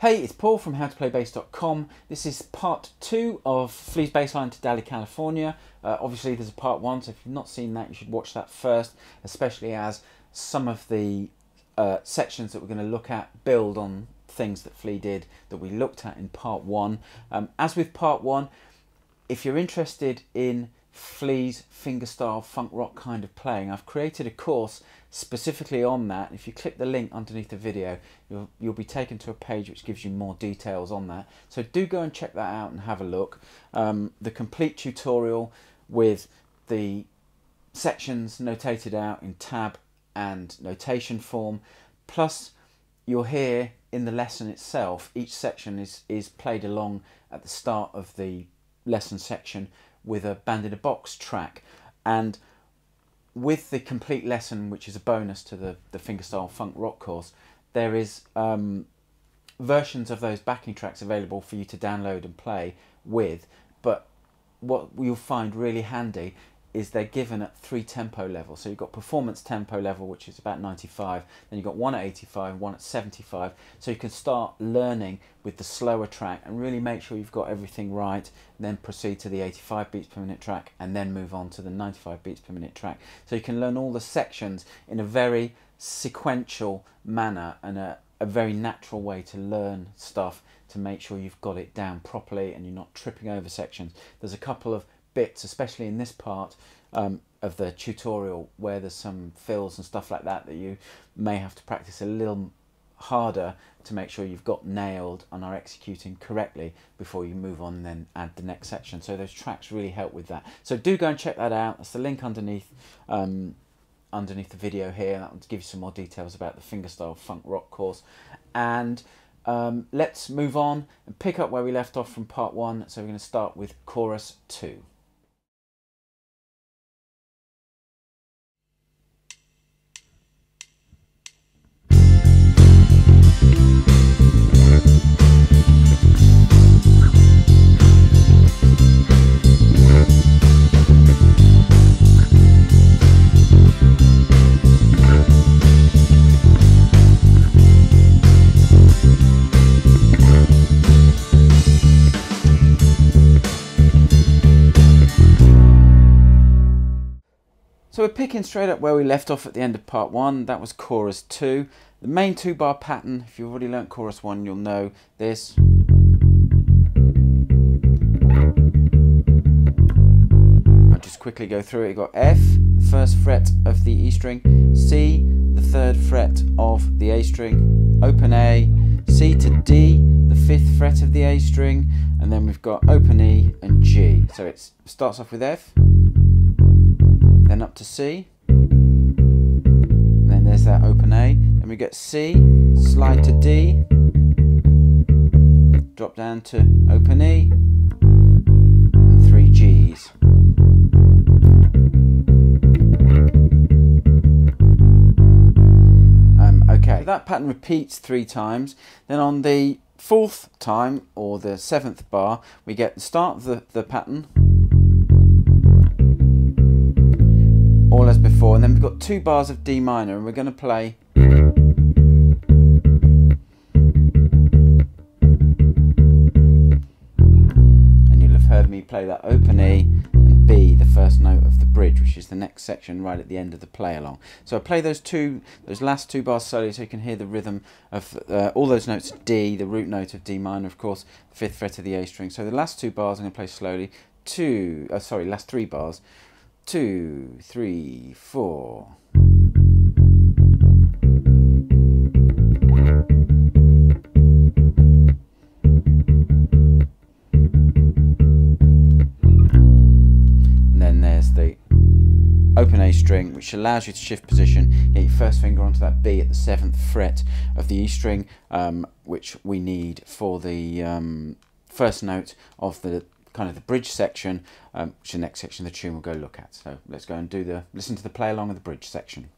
Hey, it's Paul from howtoplaybassdotcom. This is part 2 of Flea's bassline to Dani California. Obviously there's a part 1, so if you've not seen that you should watch that first, especially as some of the sections that we're going to look at build on things that Flea did that we looked at in part 1. As with part 1, if you're interested in Flea's fingerstyle funk rock kind of playing, I've created a course specifically on that. If you click the link underneath the video, you'll be taken to a page which gives you more details on that. So do go and check that out and have a look. The complete tutorial with the sections notated out in tab and notation form, plus you'll hear in the lesson itself, each section is played along at the start of the lesson section with a band in a box track, and with the complete lesson, which is a bonus to the fingerstyle funk rock course, there is versions of those backing tracks available for you to download and play with. But what you'll find really handy is they're given at 3 tempo levels. So you've got performance tempo level, which is about 95, then you've got one at 85, one at 75, so you can start learning with the slower track and really make sure you've got everything right, and then proceed to the 85 beats per minute track and then move on to the 95 beats per minute track. So you can learn all the sections in a very sequential manner and a very natural way to learn stuff, to make sure you've got it down properly and you're not tripping over sections. There's a couple of bits, especially in this part of the tutorial, where there's some fills and stuff like that that you may have to practice a little harder to make sure you've got nailed and are executing correctly before you move on and then add the next section. So those tracks really help with that. So do go and check that out. That's the link underneath the video here. That will give you some more details about the fingerstyle funk rock course. And let's move on and pick up where we left off from part 1. So we're going to start with chorus 2. So we're picking straight up where we left off at the end of part 1. That was chorus 2. The main 2-bar pattern, if you've already learnt chorus 1, you'll know this. I'll just quickly go through it. You've got F, the 1st fret of the E string, C, the 3rd fret of the A string, open A, C to D, the 5th fret of the A string, and then we've got open E and G. So it starts off with F, then up to C, then there's that open A, then we get C, slide to D, drop down to open E, and 3 Gs. Okay, so that pattern repeats 3 times. Then on the 4th time, or the 7th bar, we get the start of the pattern, all as before, and then we've got 2 bars of D minor, and we're going to play and you'll have heard me play that open E and B, the first note of the bridge, which is the next section right at the end of the play along. So I'll play those last 2 bars slowly so you can hear the rhythm of all those notes of D, the root note of D minor, of course, the 5th fret of the A string. So the last 2 bars I'm going to play slowly. Last 3 bars. 2, 3, 4. And then there's the open A string, which allows you to shift position, get your 1st finger onto that B at the 7th fret of the E string, which we need for the 1st note of the kind of the bridge section, which is the next section of the tune we'll go look at. So let's go and listen to the play along of the bridge section.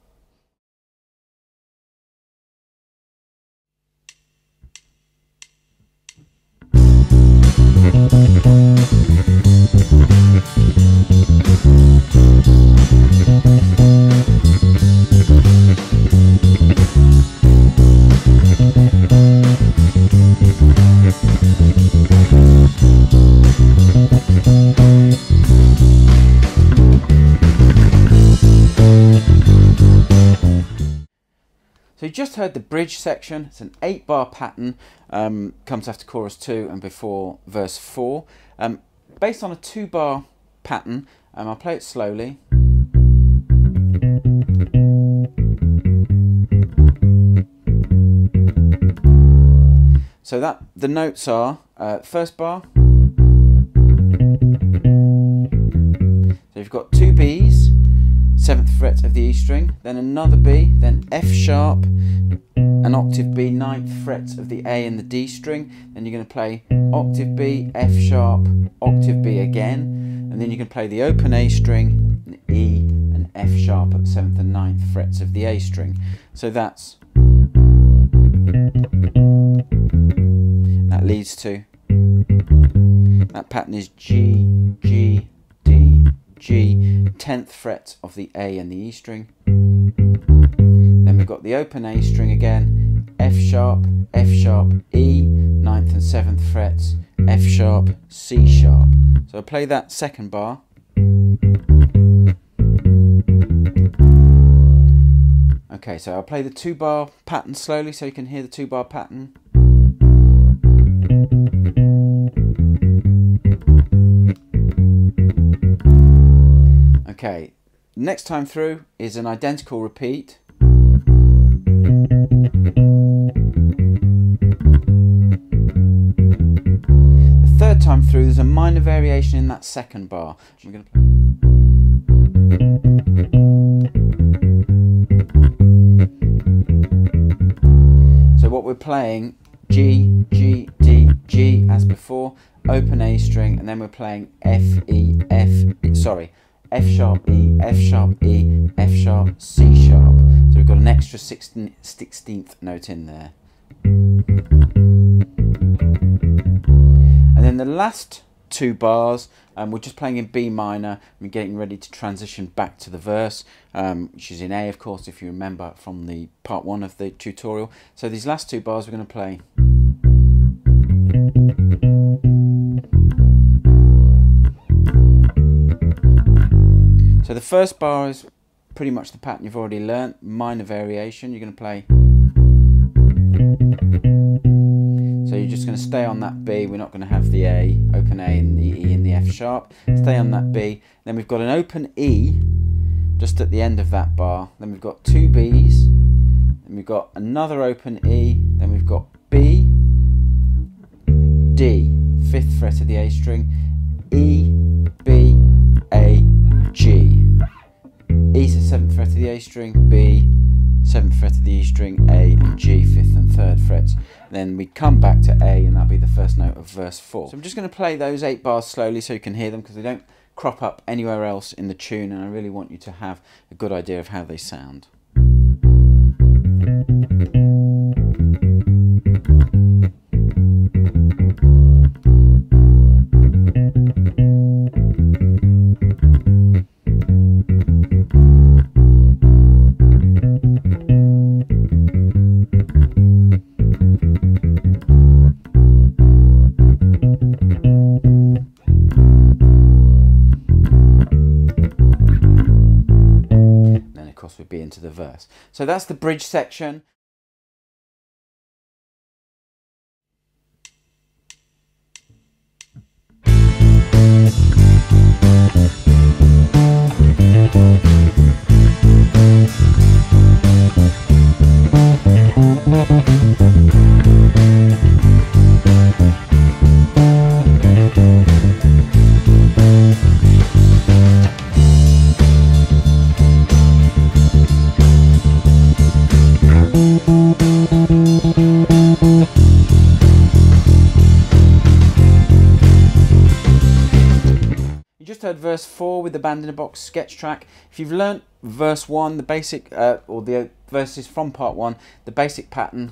So you just heard the bridge section. It's an 8-bar pattern, comes after chorus 2 and before verse 4. Based on a 2-bar pattern, I'll play it slowly. So that the notes are first bar. So you've got 2 Bs, 7th fret of the E string, then another B, then F sharp, an octave B, 9th fret of the A and the D string. Then you're going to play octave B, F sharp, octave B again, and then you can play the open A string, an E, and F sharp at the 7th and 9th frets of the A string. So that leads to, that pattern is G, G, D, G, 10th fret of the A and the E string. Then we've got the open A string again, F sharp, E, 9th and 7th frets, F sharp, C sharp. So I'll play that second bar. Okay, so I'll play the 2-bar pattern slowly so you can hear the 2-bar pattern. Okay, next time through is an identical repeat. The third time through there's a minor variation in that second bar. We're going to play. So what we're playing, G, G, D, G as before, open A string, and then we're playing F sharp E, F sharp E, F sharp, C sharp. So we've got an extra 16th note in there. And then the last 2 bars, we're just playing in B minor. We're getting ready to transition back to the verse, which is in A, of course, if you remember from the part 1 of the tutorial. So these last 2 bars we're going to play. So the first bar is pretty much the pattern you've already learnt, minor variation. You're going to play. So you're just going to stay on that B. We're not going to have the A, open A and the E and the F sharp. Stay on that B. Then we've got an open E just at the end of that bar. Then we've got 2 Bs. Then we've got another open E. Then we've got B, D, 5th fret of the A string, E, B, A, G. E to 7th fret of the A string, B, 7th fret of the E string, A and G, 5th and 3rd frets. Then we come back to A and that'll be the first note of verse 4. So I'm just going to play those 8 bars slowly so you can hear them because they don't crop up anywhere else in the tune, and I really want you to have a good idea of how they sound. Would be into the verse. So that's the bridge section. Heard verse 4 with the Band in a Box sketch track. If you've learnt verse 1, the basic or the verses from part 1, the basic pattern,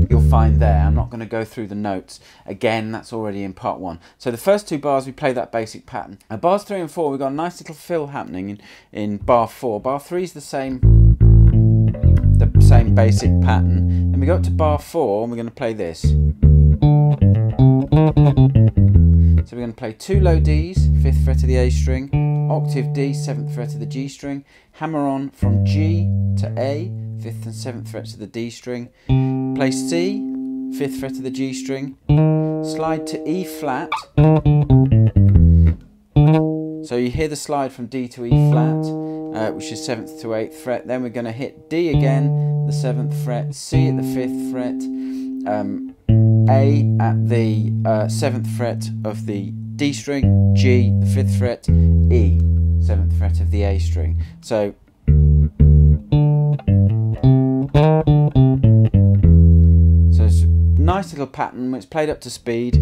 you'll find there. I'm not going to go through the notes again, that's already in part 1. So the first 2 bars we play that basic pattern. Now bars 3 and 4 we've got a nice little fill happening in bar 4. Bar 3 is the same basic pattern. Then we go up to bar 4 and we're going to play this. So we're going to play 2 low Ds, 5th fret of the A string, octave D, 7th fret of the G string, hammer on from G to A, 5th and 7th frets of the D string, play C, 5th fret of the G string, slide to E flat. So you hear the slide from D to E flat, which is 7th to 8th fret. Then we're going to hit D again, the 7th fret, C at the 5th fret, A at the 7th fret of the D string, G, the 5th fret, E, 7th fret of the A string. So it's a nice little pattern when it's played up to speed.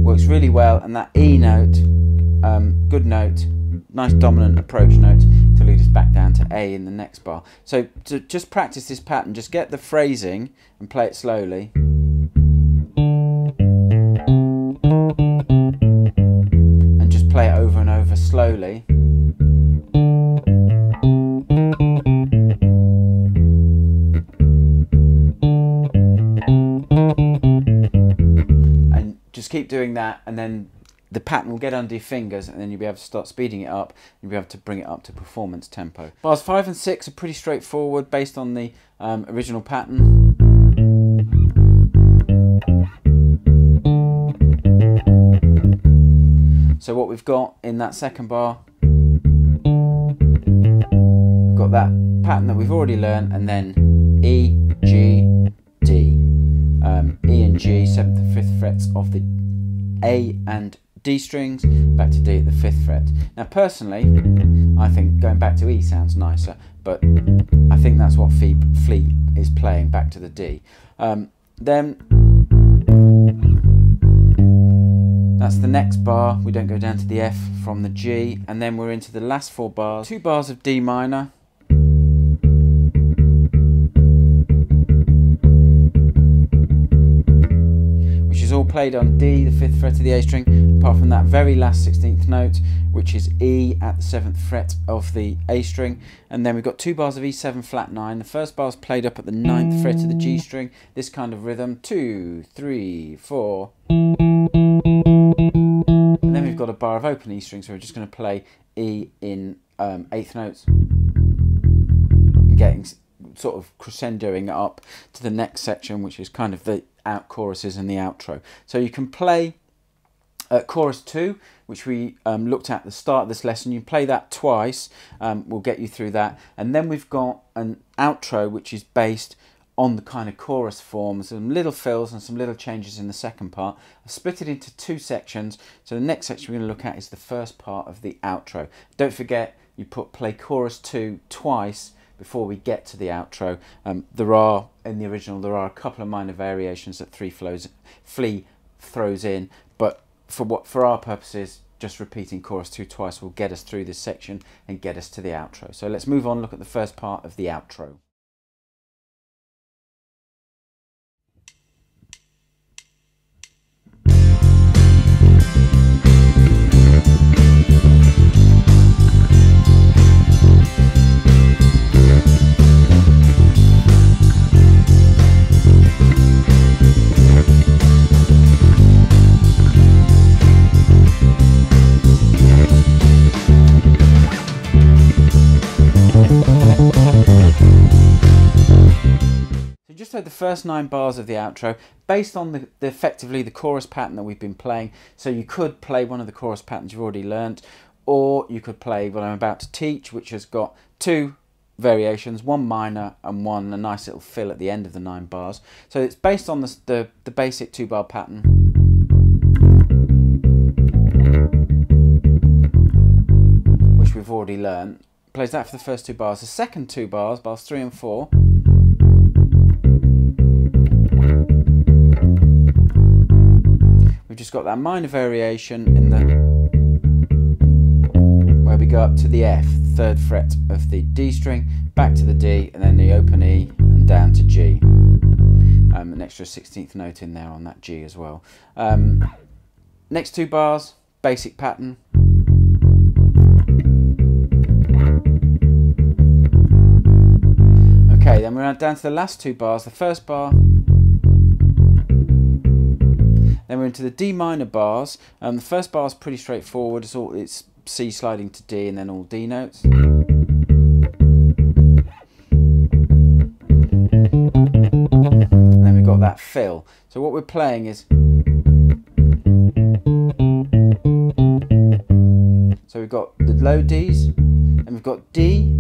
Works really well, and that E note, good note, nice dominant approach note to lead us back down to A in the next bar. So to just practice this pattern, just get the phrasing and play it slowly. And just play it over and over slowly. And just keep doing that, and then the pattern will get under your fingers, and then you'll be able to start speeding it up, and you'll be able to bring it up to performance tempo. Bars 5 and 6 are pretty straightforward based on the original pattern. So what we've got in that second bar, we've got that pattern that we've already learned, and then E, G, D. E and G, 7th and 5th frets of the A and D strings, back to D at the 5th fret. Now personally, I think going back to E sounds nicer, but I think that's what Flea is playing, back to the D. Then that's the next bar. We don't go down to the F from the G, and then we're into the last 4 bars. 2 bars of D minor, all played on D, the 5th fret of the A string, apart from that very last 16th note, which is E at the 7th fret of the A string. And then we've got 2 bars of E7 flat 9. The first bar is played up at the 9th fret of the G string, this kind of rhythm, 2, 3, 4. And then we've got a bar of open E strings, so we're just going to play E in 8th notes, and getting sort of crescendoing up to the next section, which is kind of the out choruses and the outro. So you can play chorus 2, which we looked at the start of this lesson. You play that twice, we'll get you through that. And then we've got an outro which is based on the kind of chorus form, some little fills and some little changes in the second part. I've split it into 2 sections. So the next section we're going to look at is the first part of the outro. Don't forget, you play chorus 2 twice before we get to the outro. There are, in the original, there are a couple of minor variations that Flea throws in, but for our purposes, just repeating chorus 2 twice will get us through this section and get us to the outro. So let's move on, look at the first part of the outro. Just heard the first 9 bars of the outro based on effectively the chorus pattern that we've been playing. So you could play one of the chorus patterns you've already learnt, or you could play what I'm about to teach, which has got 2 variations, 1 minor and 1 a nice little fill at the end of the 9 bars. So it's based on the basic 2-bar pattern, which we've already learnt. Plays that for the first 2 bars. The second 2 bars, bars 3 and 4, we've just got that minor variation in where we go up to the F, 3rd fret of the D string, back to the D, and then the open E and down to G. An extra 16th note in there on that G as well. Next 2 bars, basic pattern. Okay, then we're down to the last 2 bars. The first bar Then we're into the D minor bars. The first bar is pretty straightforward. It's C sliding to D and then all D notes. And then we've got that fill. So what we're playing is, so we've got the low Ds, and we've got D,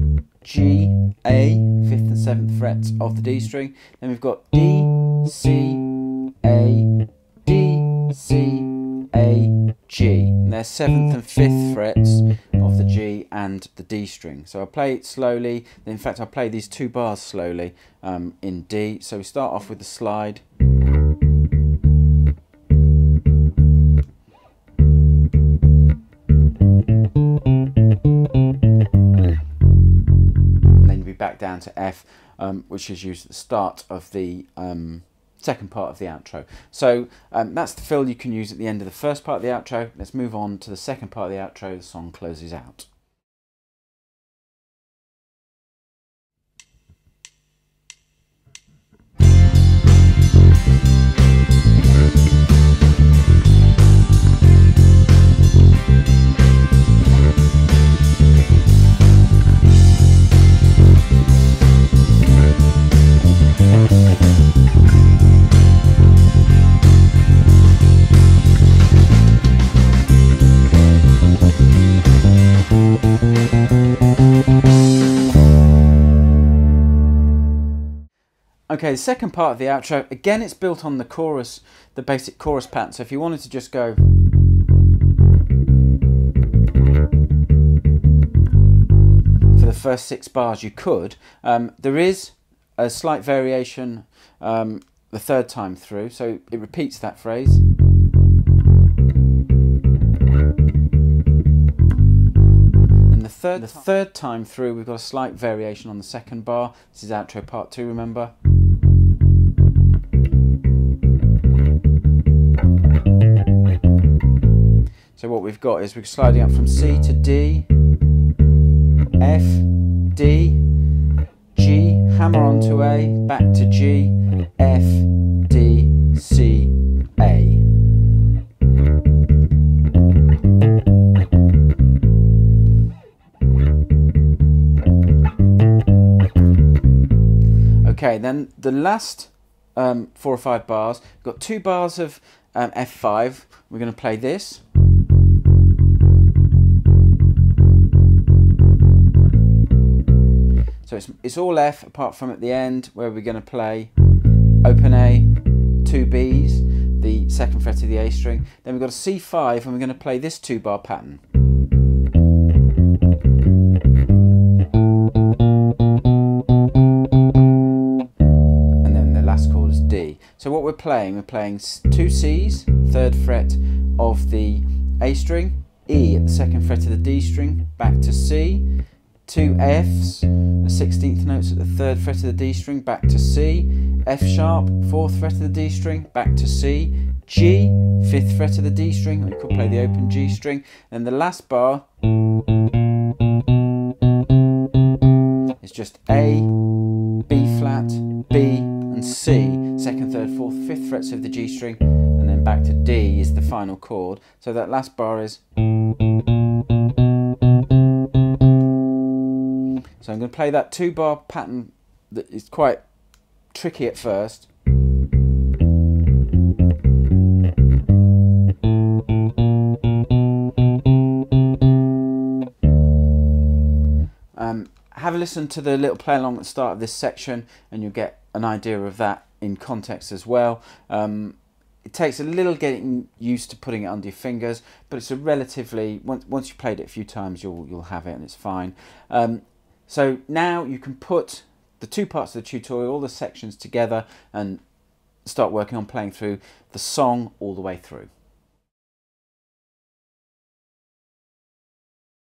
G, A, 5th and 7th frets of the D string. Then we've got D, C, A, D, C, A, G. And they're 7th and 5th frets of the G and the D string. So I'll play it slowly. In fact, I'll play these 2 bars slowly in D. So we start off with the slide. Back down to F, which is used at the start of the second part of the outro. So that's the fill you can use at the end of the first part of the outro. Let's move on to the second part of the outro. The song closes out. Okay, the second part of the outro, again it's built on the chorus, the basic chorus pattern. So if you wanted to just go for the first 6 bars, you could. There is a slight variation the 3rd time through, so it repeats that phrase. And the third time through, we've got a slight variation on the 2nd bar. This is outro part 2, remember? So what we've got is we're sliding up from C to D, F, D, G, hammer onto A, back to G, F, D, C, A. Okay, then the last 4 or 5 bars, we've got 2 bars of F5. We're going to play this. So it's all F apart from at the end where we're going to play open A, 2 Bs, the 2nd fret of the A string. Then we've got a C5 and we're going to play this 2 bar pattern. And then the last chord is D. So what we're playing 2 Cs, 3rd fret of the A string, E at the 2nd fret of the D string, back to C, 2 Fs, the 16th notes at the 3rd fret of the D string, back to C, F sharp, 4th fret of the D string, back to C, G, 5th fret of the D string, or you could play the open G string, and the last bar is just A, B flat, B and C, 2nd, 3rd, 4th, 5th frets of the G string, and then back to D is the final chord. So that last bar is. So I'm going to play that 2 bar pattern that is quite tricky at first. Have a listen to the little play along at the start of this section and you'll get an idea of that in context as well. It takes a little getting used to putting it under your fingers, but it's a relatively, once you've played it a few times, you'll have it and it's fine. So now you can put the 2 parts of the tutorial, all the sections together, and start working on playing through the song all the way through.